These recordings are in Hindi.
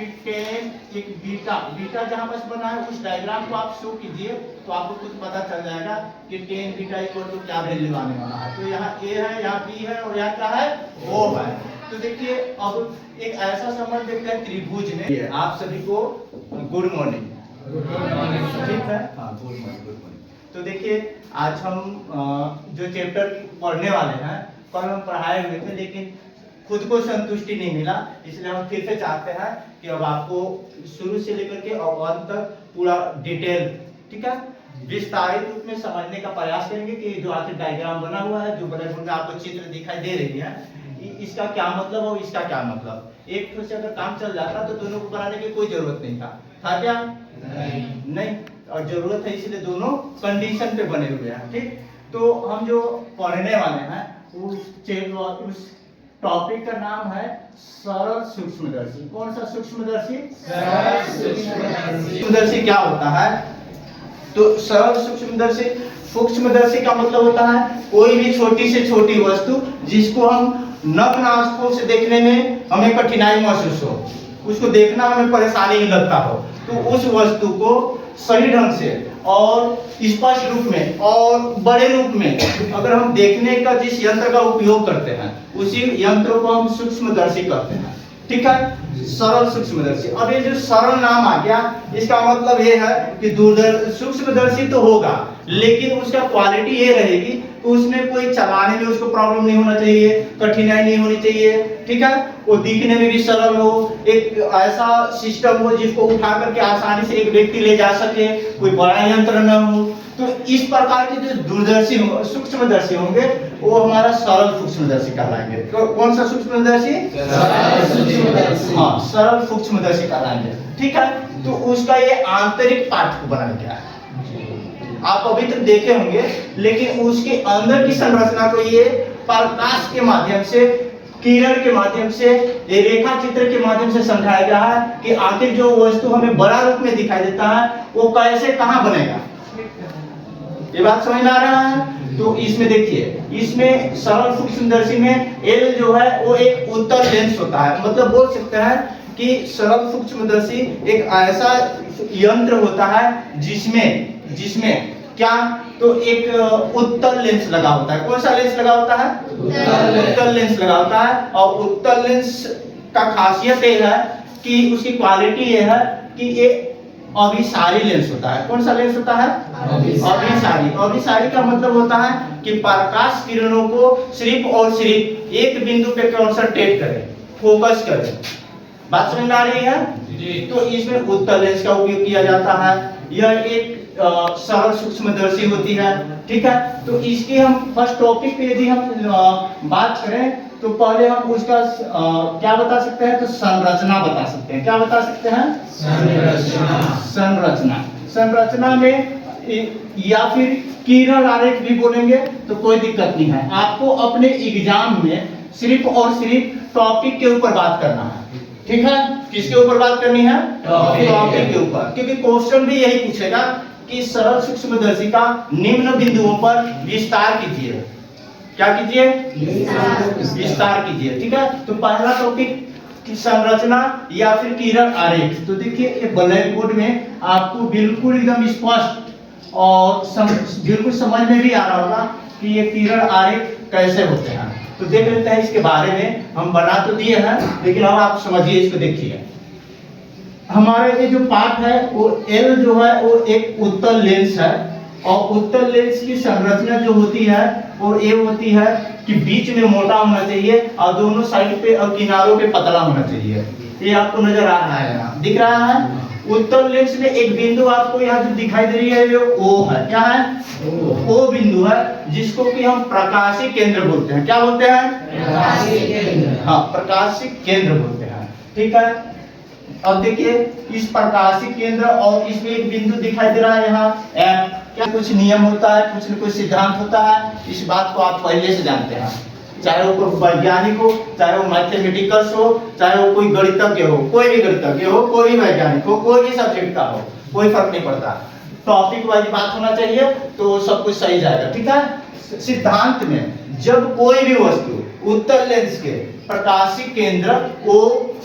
कि टेन एक बीटा बीटा जहां बस बना है उस डायग्राम को आप शो कीजिए तो आपको कुछ पता चल जाएगा कि टेन बीटा इक्वल टू क्या वैल्यू आने वाला है। तो यहाँ ए है, यहाँ बी है और यहाँ क्या है ओ है। तो देखिए अब एक ऐसा संबंध देखते हैं त्रिभुज में। आप सभी को गुड मॉर्निंग। ठीक है, हाँ गुड मॉर्निंग गुड मॉर्निंग। तो देखिए आज हम जो चैप्टर पढ़ने वाले हैं कल हम पढ़ाए हुए थे लेकिन खुद को संतुष्टि नहीं मिला, इसलिए हम फिर से चाहते हैं कि अब आपको शुरू से लेकर के अब अंत तक पूरा डिटेल, ठीक है, विस्तारित रूप में समझने का प्रयास करेंगे कि जो आखिर डायग्राम बना हुआ है, जो ब्लैक बोर्ड में आपको चित्र दिखाई दे रही है, इसका क्या मतलब और इसका क्या मतलब। एक से अगर काम चल जाता तो दोनों को बनाने की कोई जरूरत नहीं था क्या? नहीं। और जरूरत है इसलिए दोनों कंडीशन पे बने हुए हैं। ठीक, तो हम जो पढ़ने वाले हैं उस टॉपिक का नाम है सरल सूक्ष्मदर्शी। कौन सा सूक्ष्मदर्शी? सरल सूक्ष्मदर्शी। सूक्ष्मदर्शी क्या होता है? तो सरल सूक्ष्मदर्शी, सूक्ष्मदर्शी का मतलब होता है कोई भी छोटी से छोटी वस्तु जिसको हम नग्न आंखों से देखने में हमें कठिनाई महसूस हो, उसको देखना हमें परेशानी लगता हो, तो उस वस्तु को सही ढंग से और स्पष्ट रूप में और बड़े रूप में अगर हम देखने का जिस यंत्र का उपयोग करते हैं उसी यंत्र को हम सूक्ष्मदर्शी कहते हैं। ठीक है, सरल सूक्ष्मदर्शी। अब ये जो सरल नाम आ गया इसका मतलब ये है कि सूक्ष्मदर्शी तो होगा लेकिन उसका क्वालिटी ये रहेगी कि उसमें कोई चलाने में उसको प्रॉब्लम नहीं होना चाहिए, कठिनाई नहीं होनी चाहिए। ठीक है, वो दिखने में भी सरल हो, एक ऐसा सिस्टम हो जिसको उठा करके आसानी से एक व्यक्ति ले जा सके, कोई बड़ा यंत्र न हो। तो इस प्रकार के जो दूरदर्शी सूक्ष्मदर्शी होंगे वो हमारा सरल सूक्ष्मदर्शी कहलाएंगे। तो कौन सा सूक्ष्मदर्शी? हाँ, सरल सूक्ष्मदर्शी कहलाएंगे। ठीक है, तो उसका ये आंतरिक पार्ट को बनाया गया है, आप अभी तक देखे होंगे, लेकिन उसके अंदर की संरचना को ये प्रकाश के माध्यम से, किरण के माध्यम से, रेखा चित्र के माध्यम से समझाया गया है कि आखिर जो वस्तु हमें बड़ा रूप में दिखाई देता है वो कैसे कहाँ बनेगा। ये बात समझ में आ रहा है? तो इसमें देखिए, इसमें सरल सूक्ष्मदर्शी में एल जो है वो एक उत्तल लेंस होता है। मतलब बोल सकते हैं कि सरल सूक्ष्मदर्शी एक ऐसा यंत्र होता है जिसमें क्या, तो एक उत्तल लेंस लगा होता है। कौन सा लेंस लगा होता है? उत्तल लेंस लगा होता है। और उत्तल लेंस का खासियत ये है कि उसकी क्वालिटी ये है कि ये अभिसारी लेंस होता है। कौन सा लेंस होता है? अभिसारी। अभिसारी का मतलब होता है कि प्रकाश किरणों को सिर्फ और सिर्फ एक बिंदु पे कंसंट्रेट करे, फोकस करे। बात समझ में आ रही है? तो इसमें उत्तल लेंस का उपयोग किया जाता है। यह एक सरल सूक्ष्मदर्शी होती है। ठीक है, तो इसके हम फर्स्ट टॉपिक पे यदि हम बात करें तो पहले हम उसका क्या बता सकते हैं? तो संरचना बता सकते हैं। क्या बता सकते हैं? संरचना में या फिर किरण आरेख भी बोलेंगे तो कोई दिक्कत नहीं है। आपको अपने एग्जाम में सिर्फ और सिर्फ टॉपिक के ऊपर बात करना है। ठीक है, किसके ऊपर बात करनी है? टॉपिक के ऊपर, क्योंकि क्वेश्चन भी यही पूछेगा कि सरल सूक्ष्मदर्शी का निम्न बिंदुओं पर विस्तार कीजिए। क्या कीजिए? विस्तार कीजिए। ठीक है, तो पहला टॉपिक की संरचना या फिर किरण आरेख। तो देखिए ये ब्लैक बोर्ड में आपको बिल्कुल एकदम स्पष्ट और बिल्कुल समझ में भी आ रहा होगा कि ये किरण आरेख कैसे होते हैं। तो देख लेते हैं इसके बारे में। हम बना तो दिए हैं लेकिन अब आप समझिए, इसको देखिए। हमारे ये जो पार्ट है वो एल जो है वो एक उत्तल लेंस है और उत्तल लेंस की संरचना जो होती है वो ये होती है कि बीच में मोटा होना चाहिए और दोनों साइड पे और किनारों पे पतला होना चाहिए। ये आपको नजर आ रहा है, यहाँ दिख रहा है। उत्तल लेंस में एक बिंदु आपको यहाँ जो दिखाई दे रही है वो ओ है। क्या है? ओ बिंदु है जिसको कि हम प्रकाशीय केंद्र बोलते हैं। क्या बोलते हैं? प्रकाशीय केंद्र। हाँ, प्रकाशीय केंद्र बोलते हैं। ठीक है, अब देखिए इस प्रकाशीय केंद्र और इसमें एक बिंदु दिखाई दे रहा है यहाँ एफ। क्या कुछ नियम होता है, कुछ न कुछ सिद्धांत होता है, इस बात को आप पहले से जानते हैं। चाहे वो कोई वैज्ञानिक हो, चाहे वो मैथमेटिकल्स हो, चाहे वो कोई गणितज्ञ हो, कोई भी गणितज्ञ हो, कोई भी वैज्ञानिक हो, कोई भी सब्जेक्ट का हो, कोई फर्क नहीं पड़ता। टॉपिक वाली बात होना चाहिए तो सब कुछ सही जाएगा। ठीक है, सिद्धांत में जब कोई भी वस्तु उत्तल लेंस के प्रकाशिक केंद्र O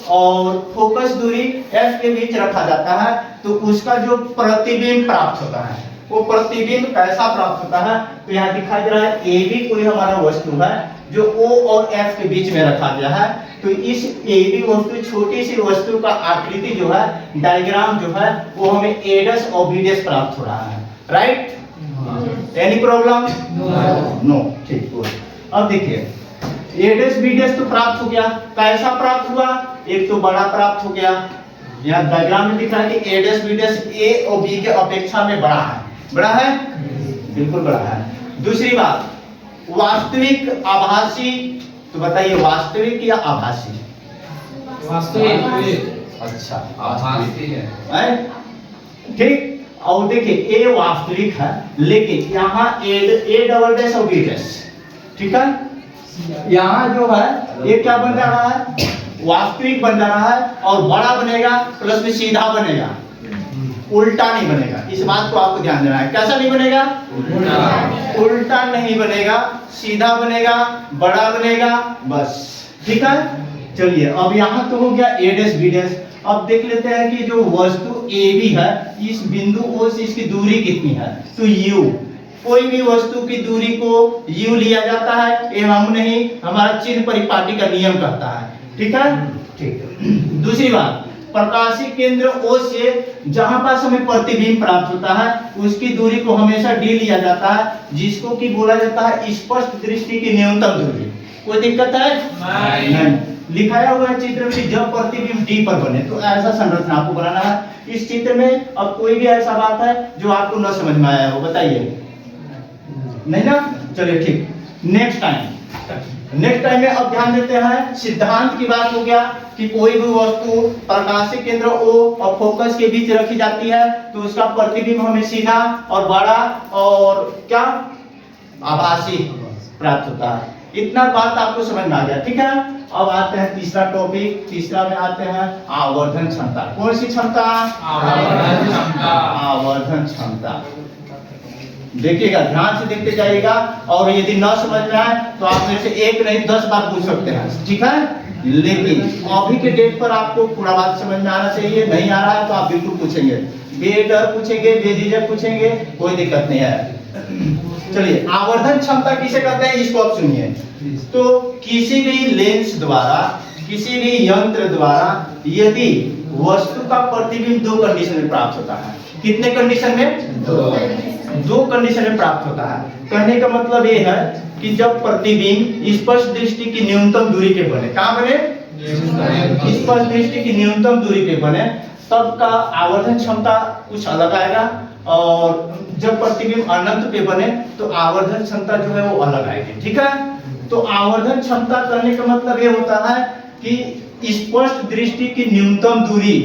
और फोकस दूरी F के बीच रखा जाता है, तो उसका जो प्रतिबिंब प्राप्त होता है वो प्रतिबिंब कैसा प्राप्त होता है? तो यहाँ दिखाई दे रहा है AB कोई हमारा वस्तु है जो O और F के बीच में रखा गया है। तो इस AB वस्तु, छोटी सी वस्तु का आकृति जो है, डायग्राम जो है, वो हमें A' और B' प्राप्त हो रहा है। राइट? Any problem? नो। ठीक, गुड। अब देखिए A' B' तो प्राप्त हो गया। कैसा प्राप्त हुआ? एक तो बड़ा प्राप्त हो गया, यहाँ डायग्राम में दिख रहा है कि A' B' A और B के अपेक्षा में बड़ा है। बड़ा है? बिल्कुल बड़ा है। दूसरी बात, वास्तविक आभासी, तो बताइए वास्तविक या आभासी? वास्तविक। अच्छा, आभासी है। ठीक। और देखिए A वास्तविक है, लेकिन यहाँ A' और B', ठीक है, यहाँ जो है ये क्या बन रहा है? वास्तविक बन रहा है और बड़ा बनेगा, प्लस में सीधा बनेगा, उल्टा नहीं बनेगा। इस बात को आपको ध्यान देना है। कैसा नहीं बनेगा? उल्टा नहीं बनेगा, सीधा बनेगा, बड़ा बनेगा, बस। ठीक है, चलिए अब यहाँ तो हो गया A' B'। अब देख लेते हैं कि जो वस्तु AB है, इस बिंदु O से इसकी दूरी कितनी है? तो U। कोई भी वस्तु की दूरी को U लिया जाता है, ये हम नहीं, हमारा चिन्ह परिपाटी का नियम कहता है। ठीक है, ठीक। दूसरी बात, प्रकाशिक केंद्र O से जहां पास हमें प्रतिबिंब प्राप्त होता है उसकी दूरी को हमेशा D लिया जाता है, जिसको कि बोला जाता है स्पष्ट दृष्टि की न्यूनतम दूरी। कोई दिक्कत है? नहीं। लिखाया हुआ है चित्र में जब प्रतिबिंब D पर बने, तो ऐसा संरचना आपको बनाना है। इस चित्र में अब कोई भी ऐसा बात है जो आपको न समझ में आया हो, बताइए। नहीं ना? चलिए ठीक, नेक्स्ट टाइम में अब ध्यान देते हैं। सिद्धांत की बात हो गया कि कोई भी वस्तु प्रकाशिक केंद्र O और फोकस के बीच रखी जाती है तो उसका प्रतिबिंब हमें सीधा और बड़ा और क्या आभासी प्राप्त होता है। इतना बात आपको समझ में आ गया। ठीक है, अब आते हैं तीसरा टॉपिक। तीसरा में आते हैं आवर्धन क्षमता। कौन सी क्षमता? आवर्धन क्षमता। आवर्धन क्षमता। देखिएगा, ध्यान से देखते जाइएगा, और यदि न समझ में आए तो आप मेरे से एक नहीं 10 बार पूछ सकते हैं। ठीक है, लेकिन अभी के डेट पर आपको पूरा बात समझ में आना चाहिए। नहीं आ रहा है तो आप बिल्कुल पूछेंगे, बेडर पूछेंगे, बेझिझक पूछेंगे, कोई दिक्कत नहीं है। चलिए, आवर्धन क्षमता किसे कहते हैं इसको आप सुनिए। तो किसी भी लेंस द्वारा, किसी भी यंत्र द्वारा यदि वस्तु का प्रतिबिंब दो कंडीशन में प्राप्त होता है। कितने कंडीशन में? दो कंडीशन में प्राप्त होता है। कहने का मतलब ये है कि जब प्रतिबिंब स्पष्ट दृष्टि की न्यूनतम दूरी पे बने, कहाँ बने? स्पष्ट दृष्टि की न्यूनतम दूरी पे बने, तब का आवर्धन क्षमता कुछ अलग आएगा, और जब प्रतिबिंब अनंत पे बने तो आवर्धन क्षमता जो है वो अलग आएगी। ठीक है, तो आवर्धन क्षमता करने का मतलब ये होता है कि स्पष्ट दृष्टि की न्यूनतम दूरी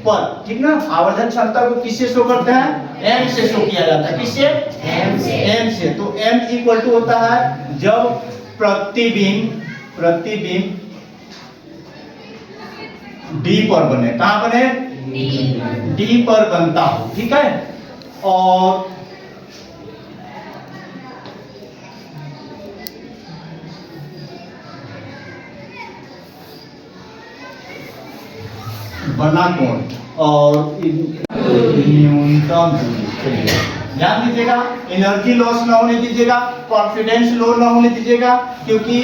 पर, ठीक ना, आवर्धन क्षमता को किससे शो करते हैं? M से शो किया जाता है। किससे? M से। तो M इक्वल टू होता है जब प्रतिबिंब D पर बने। कहां बने? D पर बनता हो। ठीक है, और बना कोण और न्यूनतम दूरी। ध्यान दीजिएगा, एनर्जी लॉस ना होने दीजिएगा, कॉन्फिडेंस लो ना होने दीजिएगा, क्योंकि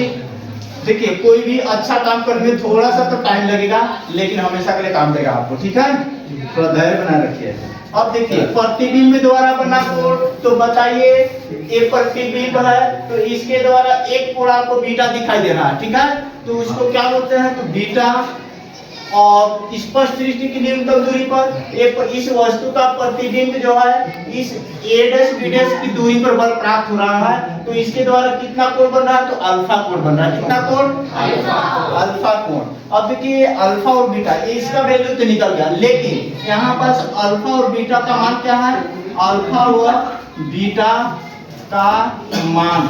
देखिए कोई भी अच्छा काम करने में थोड़ा सा तो टाइम लगेगा, लेकिन हमेशा के लिए काम देगा आपको। ठीक है, थोड़ा धैर्य बनाए रखिए। अब देखिए प्रतिबिंब द्वारा बना कोण, तो बताइए ये प्रतिबिंब है तो इसके द्वारा एक कोण आपको बीटा दिखाई दे रहा है। ठीक है, तो उसको क्या बोलते हैं? तो बीटा। और स्पष्ट दृष्टि की न्यूनतम दूरी पर एक इस वस्तु का प्रतिबिंब जो है इस A' B' की दूरी पर बल प्राप्त हो रहा है, तो इसके द्वारा कितना कोण बन रहा है? तो अल्फा कोण बन रहा है। कितना कोण? अल्फा कोण। अब देखिए अल्फा और बीटा, इसका वैल्यू तो निकल गया, लेकिन यहाँ पास अल्फा और बीटा का मान क्या है? अल्फा और बीटा का मान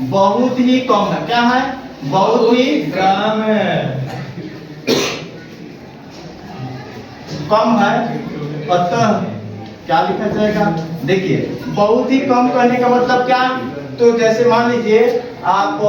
बहुत ही कम है। क्या है? बहुत ही कम है। कम है, अतः क्या लिखा जाएगा? देखिए बहुत ही कम करने का मतलब क्या? तो जैसे मान लीजिए आप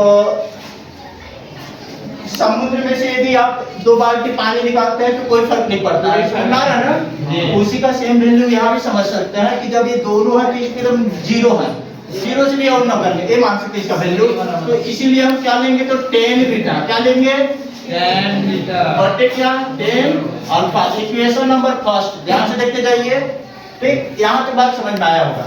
समुद्र में से यदि आप 2 बाल्टी पानी निकालते हैं तो कोई फर्क नहीं पड़ता है, ठंडा है ना। उसी का सेम वैल्यू यहाँ भी समझ सकते हैं कि जब ये दोनों है तो एकदम जीरो है, जीरो से भी और नंबर में ये मान सकते हैं इसका वैल्यू। तो इसीलिए हम क्या लेंगे, तो टेन बीटा क्या लेंगे, टेन बीटा बटे क्या, tan alpha. Equation number first ध्यान से देखते जाइए, ठीक। यहाँ तक बात समझ में आया होगा,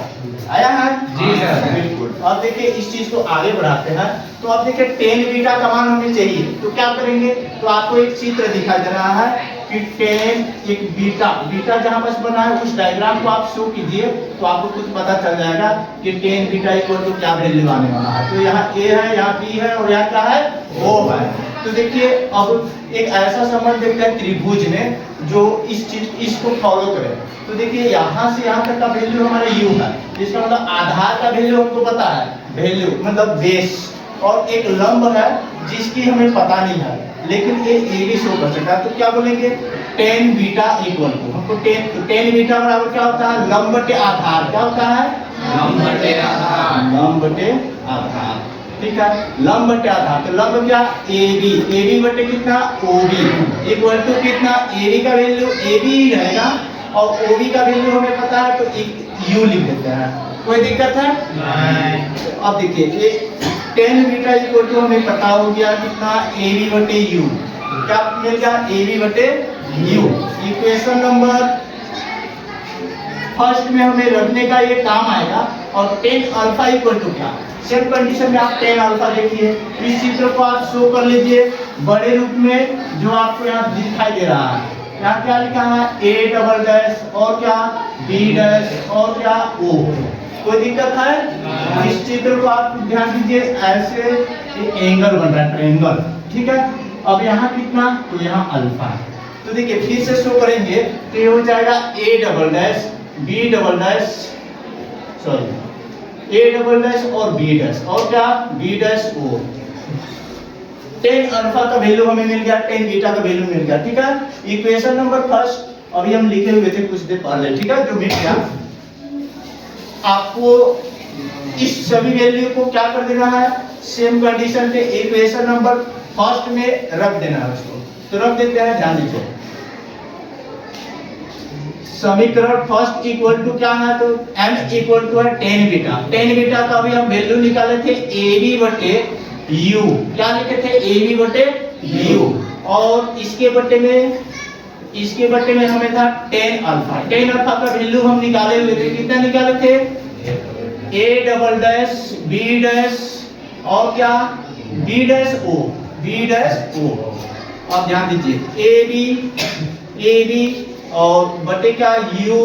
आया है जी सर। बिल्कुल। अब देखिए इस चीज को आगे बढ़ाते हैं। तो अब देखिए टेन बीटा का मान होने चाहिए, तो क्या करेंगे, तो आपको एक चित्र दिखाई दे रहा है कि टेन एक बीटा, बीटा जहां बस बना है उस डायग्राम को आप शो कीजिए तो आपको कुछ पता चल जाएगा कि टेन बीटा इक्वल टू क्या वैल्यू आने वाला है। तो यहाँ ए है, यहाँ बी है और यहाँ क्या है, ओ है। तो देखिए अब एक ऐसा संबंध देखते हैं त्रिभुज में जो इस चीज इसको फॉलो करे। तो देखिए यहाँ से यहाँ तक का वैल्यू हमारा यू है, इसका मतलब आधार का वैल्यू हमको पता है, वैल्यू मतलब बेस, और एक लंब है जिसकी हमें पता नहीं है लेकिन ये भी शो कर सकता है। तो क्या बोलेंगे, टेन बीटा इक्वल टू, हमको टेन बीटा बराबर क्या होता है, लंब बटे आधार। क्या होता है, लंब बटे आधार। लंब बटे आधार, ठीक है। लंब बटे आधार, तो लंब क्या, ए बी बटे कितना, ओ बी इक्वल टू कितना, ए बी का वैल्यू ए बी ही रहेगा और ओ बी का वैल्यू हमें पता है तो एक यू लिख देते हैं। कोई दिक्कत है नहीं। अब देखिए ये टेन बीटा इक्वल टू हमें पता हो गया कितना, ए बी बटे यू, क्या मिल गया, ए बी बटे यू। इक्वेशन नंबर फर्स्ट में हमें रखने का ये काम आएगा। और टेन अल्फा इक्वल टू क्या, सेम कंडीशन में आप टेन अल्फा देखिए, इस चित्र को आप शो कर लीजिए बड़े रूप में जो आपको यहाँ दिखाई दे रहा है। यहाँ क्या लिखा है, ए डबल डैश और क्या, बी डैश और क्या, ओ। कोई दिक्कत है, इस चित्र को आप ध्यान दीजिए, ऐसे एंगल बन रहा है, ट्रायंगल, ठीक है। अब यहाँ कितना, तो यहाँ अल्फा है। तो देखिए फिर से शो करेंगे तो ये हो जाएगा a double dash b double dash, sorry a double dash और बी डैश और क्या, b dash o. Tan alpha का वैल्यू हमें मिल गया, टेन बीटा का वैल्यू मिल गया, ठीक है। इक्वेशन नंबर फर्स्ट अभी हम लिखे हुए थे कुछ देर पहले, ठीक है, जो मिल गया। आपको इस सभी वैल्यू को क्या कर देना है, सेम कंडीशन पे इक्वेशन नंबर फर्स्ट में रख देना है उसको। तो रख देते हैं, ध्यान दीजिए। समीकरण फर्स्ट इक्वल टू क्या है, तो m इक्वल टू है टेन बीटा। टेन बीटा का अभी हम वैल्यू निकाले थे ए बी बटे यू, क्या लिखे थे, ए बी बटे यू। और इसके बटे में हमें था टेन अल्फा। टेन अल्फा का वैल्यू हम निकाले हुए थे, कितना निकाले थे, a double dash b dash और क्या, b dash o, b dash o. अब ध्यान दीजिए ए बी और बटे क्या, यू।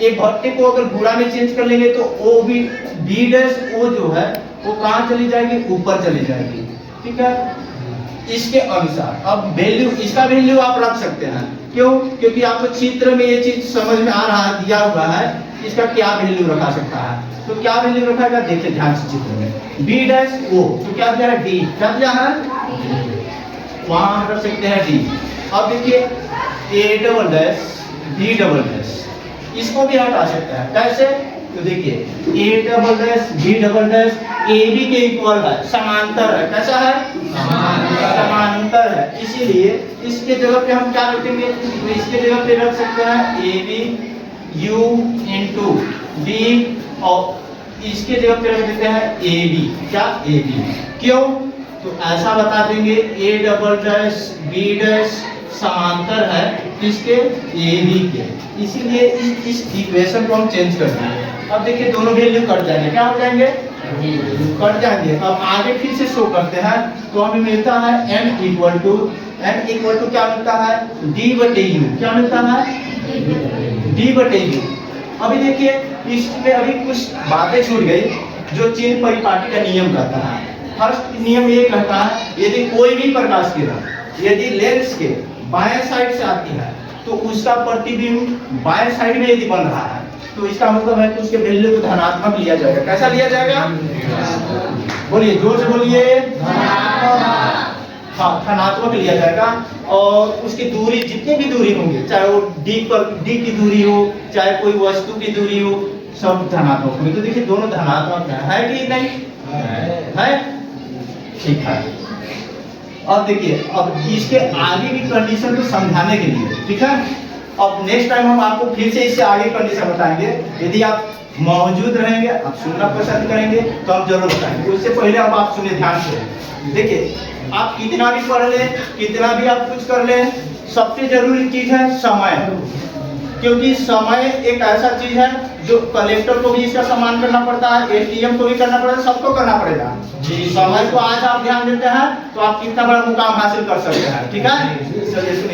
एक बट्टे को अगर गुणा में चेंज कर लेंगे तो o b, b dash o जो है वो कहाँ चली जाएगी, ऊपर चली जाएगी, ठीक है। इसके अनुसार अब वैल्यू, इसका वैल्यू आप रख सकते हैं, क्यों, क्योंकि आपको चित्र में ये चीज समझ में आ रहा है, दिया हुआ है इसका क्या वैल्यू रखा सकता है। तो क्या वैल्यू रखा है, देखिए ध्यान से चित्र में, बी डैश ओ, तो क्या दिया है, डी, क्या दिया है, वहां हम रख सकते हैं डी। अब देखिए a double dash b double dash, इसको भी हटा सकते हैं, कैसे, तो देखिए a double dash b double dash a b के इक्वल है, समांतर है, कैसा है, समांतर है। इसीलिए इसके जगह पे हम क्या रखेंगे, तो इसके जगह पे रख सकते हैं a b u into b और इसके जगह पे रख देते हैं ए बी, क्या, ए बी। क्यों, तो ऐसा बता देंगे a double dash b dash समांतर है किसके, ए बी के, इसीलिए इस इक्वेशन को हम चेंज कर देंगे। अब देखिए दोनों वैल्यू कट जाएंगे, क्या हो जाएंगे, कट जाएंगे। अब आगे फिर से शो करते हैं तो हमें मिलता है m इक्वल टू क्या मिलता है, d बटे u, क्या मिलता है, d बटे u। अभी देखिए इसमें अभी कुछ बातें छूट गई जो चिन्ह परिपाटी का नियम कहता है। फर्स्ट नियम ये कहता है यदि कोई भी प्रकाश किरण यदि लेंस के बाएं साइड से आती है तो उसका प्रतिबिंब बाएं साइड में यदि बन रहा है तो इसका मतलब है कि उसके वैल्यू को धनात्मक लिया जाएगा। कैसा लिया जाएगा, बोलिए जोर से बोलिए, हाँ धनात्मक लिया जाएगा। और उसकी दूरी जितनी भी दूरी होंगे, चाहे वो डी की दूरी हो, चाहे कोई वस्तु की दूरी हो, सब धनात्मक होंगे। तो देखिए दोनों धनात्मक है कि नहीं है, ठीक है। अब देखिए, अब इसके आगे की कंडीशन को समझाने के लिए, ठीक है, अब नेक्स्ट टाइम हम आपको फिर से इससे आगे कंडीशन बताएंगे। यदि आप मौजूद रहेंगे, आप सुनना पसंद करेंगे तो हम जरूर बताएंगे। उससे पहले अब आप सुनिए ध्यान से। देखिए, आप कितना भी पढ़ लें, कितना भी आप कुछ कर लें, सबसे जरूरी चीज है समय। क्योंकि समय एक ऐसा चीज है जो कलेक्टर को भी इसका सम्मान करना पड़ता है, एसडीएम को भी करना पड़ता है, सबको करना पड़ेगा। समय को आज आप ध्यान देते हैं तो आप कितना बड़ा मुकाम हासिल कर सकते हैं, ठीक है। चलिए।